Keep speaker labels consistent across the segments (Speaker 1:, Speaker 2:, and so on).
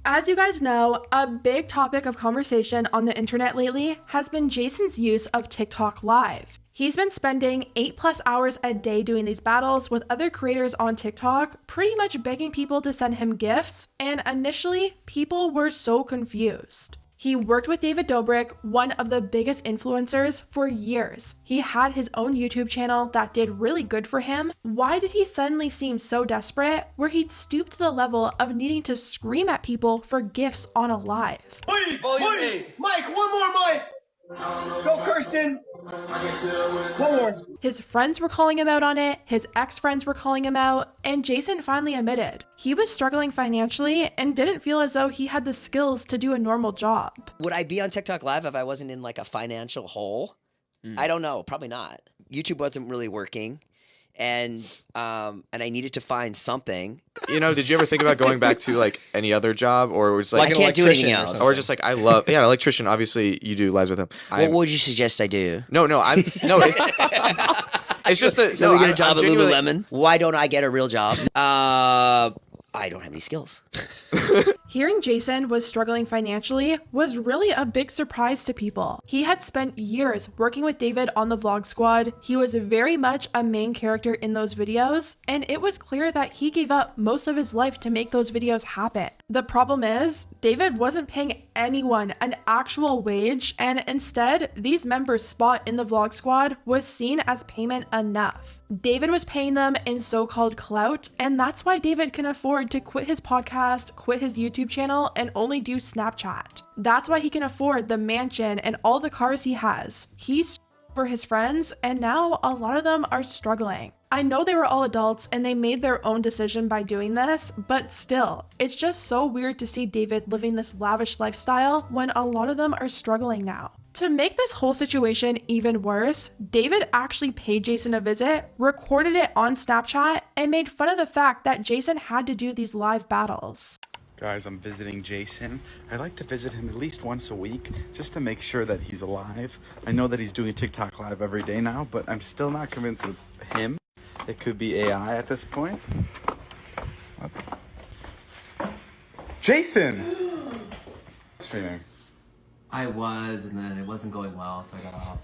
Speaker 1: As you guys know, a big topic of conversation on the internet lately has been Jason's use of TikTok Live. He's been spending 8+ hours a day doing these battles with other creators on TikTok, pretty much begging people to send him gifts, and initially, people were so confused. He worked with David Dobrik, one of the biggest influencers, for years. He had his own YouTube channel that did really good for him. Why did he suddenly seem so desperate, where he'd stoop to the level of needing to scream at people for gifts on a live?
Speaker 2: Mike, one more Mike! Go, Kirsten! One more.
Speaker 1: His friends were calling him out on it, his ex-friends were calling him out, and Jason finally admitted he was struggling financially and didn't feel as though he had the skills to do a normal job.
Speaker 3: Would I be on TikTok Live if I wasn't in like a financial hole? I don't know, probably not. YouTube wasn't really working, and I needed to find something.
Speaker 4: You know, did you ever think about going back to like any other job, or was like
Speaker 3: I can't do anything else,
Speaker 4: or just like I love an electrician? Obviously, you do lives with him.
Speaker 3: What would you suggest I do?
Speaker 4: No, it's just that.
Speaker 3: Let
Speaker 4: No,
Speaker 3: me get a job
Speaker 4: I'm
Speaker 3: at
Speaker 4: genuinely-
Speaker 3: Lululemon. Why don't I get a real job? I don't have any skills.
Speaker 1: Hearing Jason was struggling financially was really a big surprise to people. He had spent years working with David on the Vlog Squad. He was very much a main character in those videos, and it was clear that he gave up most of his life to make those videos happen. The problem is, David wasn't paying anyone an actual wage, and instead, these members' spot in the Vlog Squad was seen as payment enough. David was paying them in so-called clout, and that's why David can afford to quit his podcast, quit his YouTube channel, and only do Snapchat. That's why he can afford the mansion and all the cars he has. He's for his friends, and now a lot of them are struggling. I know they were all adults and they made their own decision by doing this, but still, it's just so weird to see David living this lavish lifestyle when a lot of them are struggling now. To make this whole situation even worse, David actually paid Jason a visit, recorded it on Snapchat, and made fun of the fact that Jason had to do these live battles.
Speaker 5: Guys, I'm visiting Jason. I like to visit him at least once a week just to make sure that he's alive. I know that he's doing a TikTok Live every day now, but I'm still not convinced that it's him. It could be AI at this point. Jason! Streaming.
Speaker 6: I was, and then it wasn't going well, so I got off.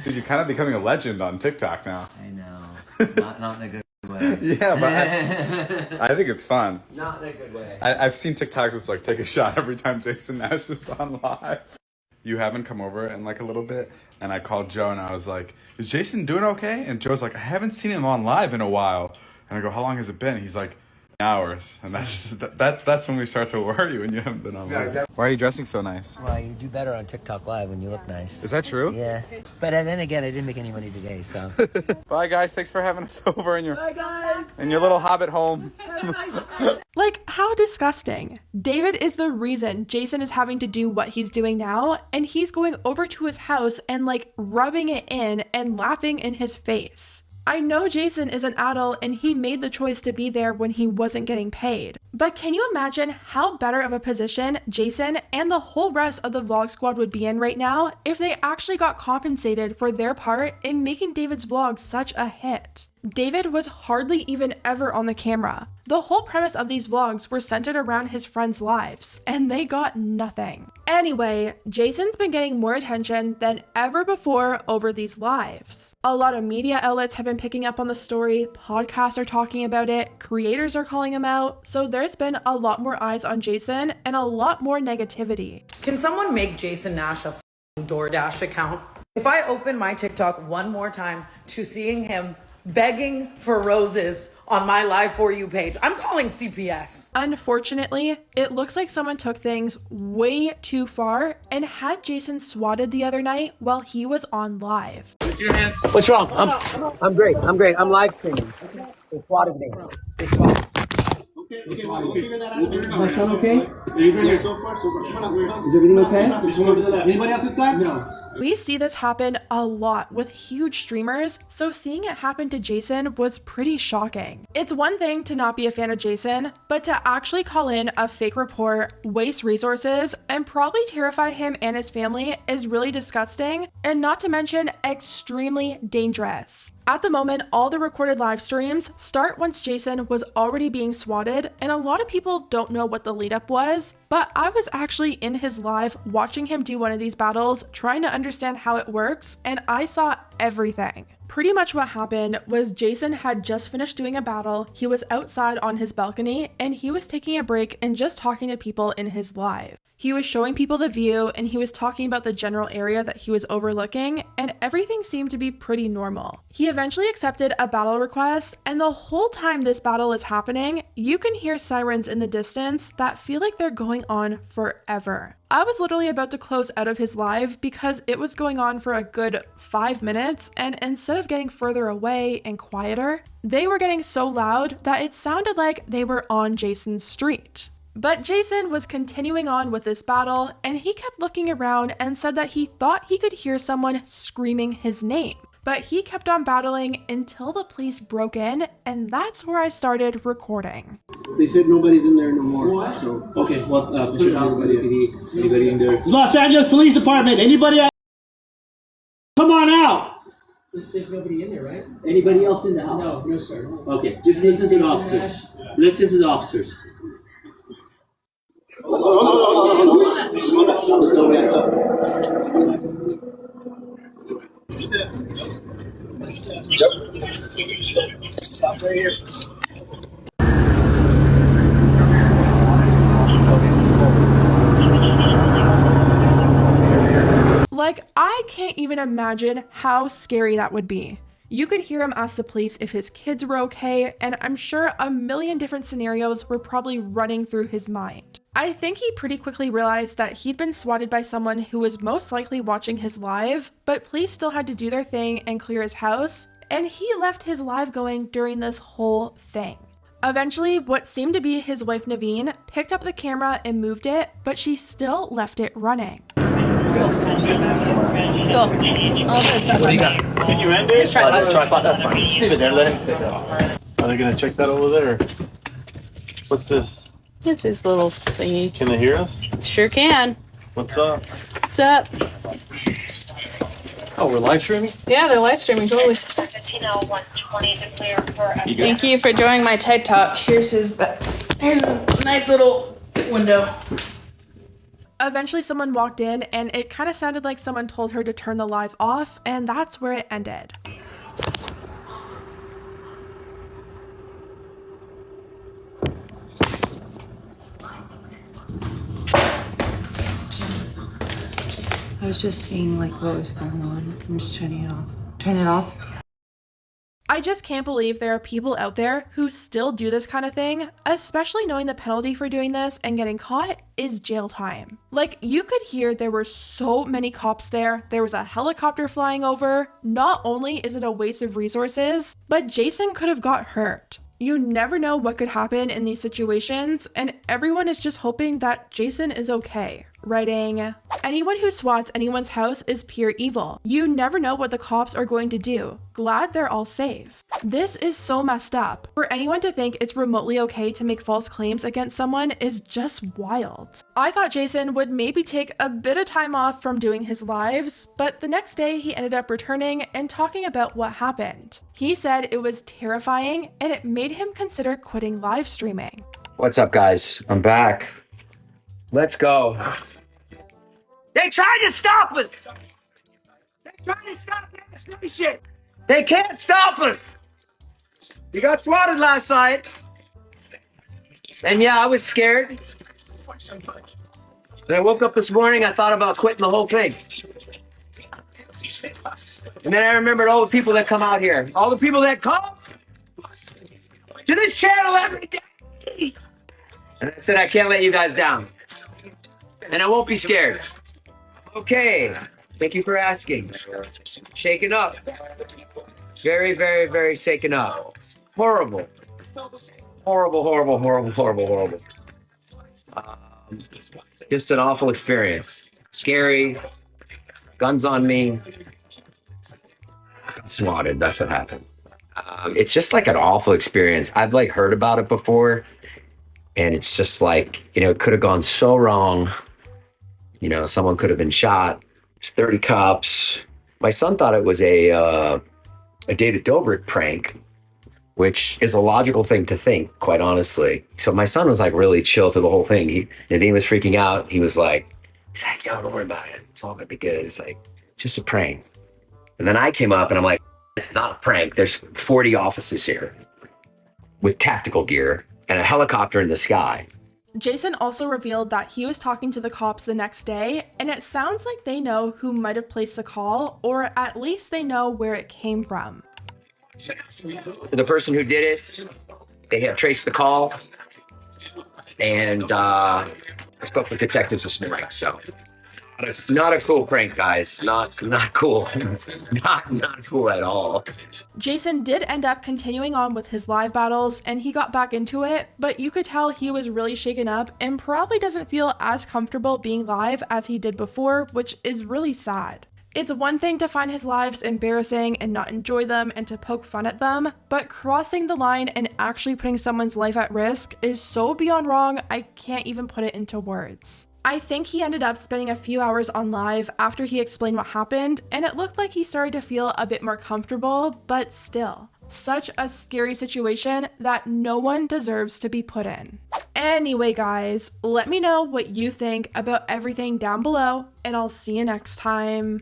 Speaker 5: Dude, you're kind of becoming a legend on TikTok now.
Speaker 6: I know. Not in a good way.
Speaker 5: Yeah, but I think it's fun.
Speaker 6: Not in a good way.
Speaker 5: I've seen TikToks with like take a shot every time Jason Nash is on live. You haven't come over in like a little bit, and I called Joe and I was like, "Is Jason doing okay?" And Joe's like, "I haven't seen him on live in a while." And I go, "How long has it been?" He's like, "Hours." And that's when we start to worry when you haven't been on live. Why are you dressing so nice?
Speaker 6: Well, you do better on TikTok Live when you look nice.
Speaker 5: Is that true?
Speaker 6: Yeah. But then again, I didn't make any money today, so.
Speaker 5: Bye guys, thanks for having us over in your little hobbit home.
Speaker 1: Like, how disgusting. David is the reason Jason is having to do what he's doing now, and he's going over to his house and like rubbing it in and laughing in his face. I know Jason is an adult and he made the choice to be there when he wasn't getting paid. But can you imagine how better of a position Jason and the whole rest of the Vlog Squad would be in right now if they actually got compensated for their part in making David's vlog such a hit? David was hardly even ever on the camera. The whole premise of these vlogs were centered around his friends' lives, and they got nothing. Anyway, Jason's been getting more attention than ever before over these lives. A lot of media outlets have been picking up on the story, podcasts are talking about it, creators are calling him out, so there's been a lot more eyes on Jason and a lot more negativity.
Speaker 7: Can someone make Jason Nash a f***ing DoorDash account? If I open my TikTok one more time to seeing him begging for roses on my Live For You page, I'm calling CPS.
Speaker 1: Unfortunately, it looks like someone took things way too far and had Jason swatted the other night while he was on live.
Speaker 2: What's wrong? I'm great. I'm live streaming. They swatted me. They swatted.
Speaker 8: Okay, we'll figure that out.
Speaker 2: My son okay?
Speaker 8: Yeah, so far, so far. Come on,
Speaker 2: Is everything okay?
Speaker 8: Anybody else inside? No.
Speaker 1: We see this happen a lot with huge streamers, so seeing it happen to Jason was pretty shocking. It's one thing to not be a fan of Jason, but to actually call in a fake report, waste resources, and probably terrify him and his family is really disgusting, and not to mention extremely dangerous. At the moment, all the recorded live streams start once Jason was already being swatted, and a lot of people don't know what the lead up was, but I was actually in his live watching him do one of these battles, trying to understand how it works, and I saw everything. Pretty much what happened was Jason had just finished doing a battle, he was outside on his balcony, and he was taking a break and just talking to people in his live. He was showing people the view and he was talking about the general area that he was overlooking, and everything seemed to be pretty normal. He eventually accepted a battle request, and the whole time this battle is happening, you can hear sirens in the distance that feel like they're going on forever. I was literally about to close out of his live because it was going on for a good 5 minutes, and instead of getting further away and quieter, they were getting so loud that it sounded like they were on Jason's street. But Jason was continuing on with this battle, and he kept looking around and said that he thought he could hear someone screaming his name. But he kept on battling until the police broke in, and that's where I started recording.
Speaker 8: They said nobody's in there no more. So okay, well, put it out. Anybody in there? Los Angeles Police Department. Anybody? Come on out. There's nobody in there, right? Anybody else in the house? No, sir. Okay, just listen to the officers. Listen to the officers. I'm still back up. Stop right here.
Speaker 1: Like, I can't even imagine how scary that would be. You could hear him ask the police if his kids were okay, and I'm sure a million different scenarios were probably running through his mind. I think he pretty quickly realized that he'd been swatted by someone who was most likely watching his live, but police still had to do their thing and clear his house, and he left his live going during this whole thing. Eventually, what seemed to be his wife Naveen picked up the camera and moved it, but she still left it running.
Speaker 9: Go. What do you got? Can you end it? Tripod, that's fine. Just leave it there, let him pick it up.
Speaker 10: Are they gonna check that over there? What's this?
Speaker 11: It's his little thingy.
Speaker 10: Can they hear us?
Speaker 11: Sure can.
Speaker 10: What's up?
Speaker 11: What's up?
Speaker 9: Oh, we're live streaming?
Speaker 11: Yeah, they're live streaming, totally. Thank you for joining my TED Talk. Here's here's a nice little window.
Speaker 1: Eventually someone walked in, and it kind of sounded like someone told her to turn the live off, and that's where it ended.
Speaker 12: I was just seeing like what was going on. I'm just turning it off. Turn it off.
Speaker 1: I just can't believe there are people out there who still do this kind of thing, especially knowing the penalty for doing this and getting caught is jail time. Like, you could hear there were so many cops there, there was a helicopter flying over. Not only is it a waste of resources, but Jason could have got hurt. You never know what could happen in these situations, and everyone is just hoping that Jason is okay. Writing, anyone who swats anyone's house is pure evil. You never know what the cops are going to do. Glad they're all safe. This is so messed up. For anyone to think it's remotely okay to make false claims against someone is just wild. I thought Jason would maybe take a bit of time off from doing his lives, but the next day he ended up returning and talking about what happened. He said it was terrifying and it made him consider quitting live streaming.
Speaker 2: What's up, guys? I'm back. Let's go. They tried to stop us. They tried to stop this nation. They can't stop us. You got swatted last night. And yeah, I was scared. When I woke up this morning, I thought about quitting the whole thing. And then I remembered all the people that come out here. All the people that come to this channel every day. And I said, I can't let you guys down. And I won't be scared. Okay. Thank you for asking. Shaken up. Very, very, very shaken up. Horrible. Horrible, horrible, horrible, horrible, horrible. Just an awful experience. Scary. guns on me. Got swatted. That's what happened. It's just like an awful experience. I've like heard about it before, and it's just like, you know, it could have gone so wrong. You know, someone could have been shot. It's 30 cops. My son thought it was a David Dobrik prank, which is a logical thing to think, quite honestly. So my son was like really chill through the whole thing. Nadine was freaking out. He's like, yo, don't worry about it. It's all gonna be good. It's like, it's just a prank. And then I came up and I'm like, it's not a prank. There's 40 officers here with tactical gear and a helicopter in the sky.
Speaker 1: Jason also revealed that he was talking to the cops the next day, and it sounds like they know who might have placed the call, or at least they know where it came from.
Speaker 2: The person who did it, they have traced the call, and I spoke with detectives this morning, so not a cool prank, guys. Not cool. not cool at all.
Speaker 1: Jason did end up continuing on with his live battles, and he got back into it, but you could tell he was really shaken up and probably doesn't feel as comfortable being live as he did before, which is really sad. It's one thing to find his lives embarrassing and not enjoy them and to poke fun at them, but crossing the line and actually putting someone's life at risk is so beyond wrong, I can't even put it into words. I think he ended up spending a few hours on live after he explained what happened, and it looked like he started to feel a bit more comfortable, but still, such a scary situation that no one deserves to be put in. Anyway, guys, let me know what you think about everything down below, and I'll see you next time.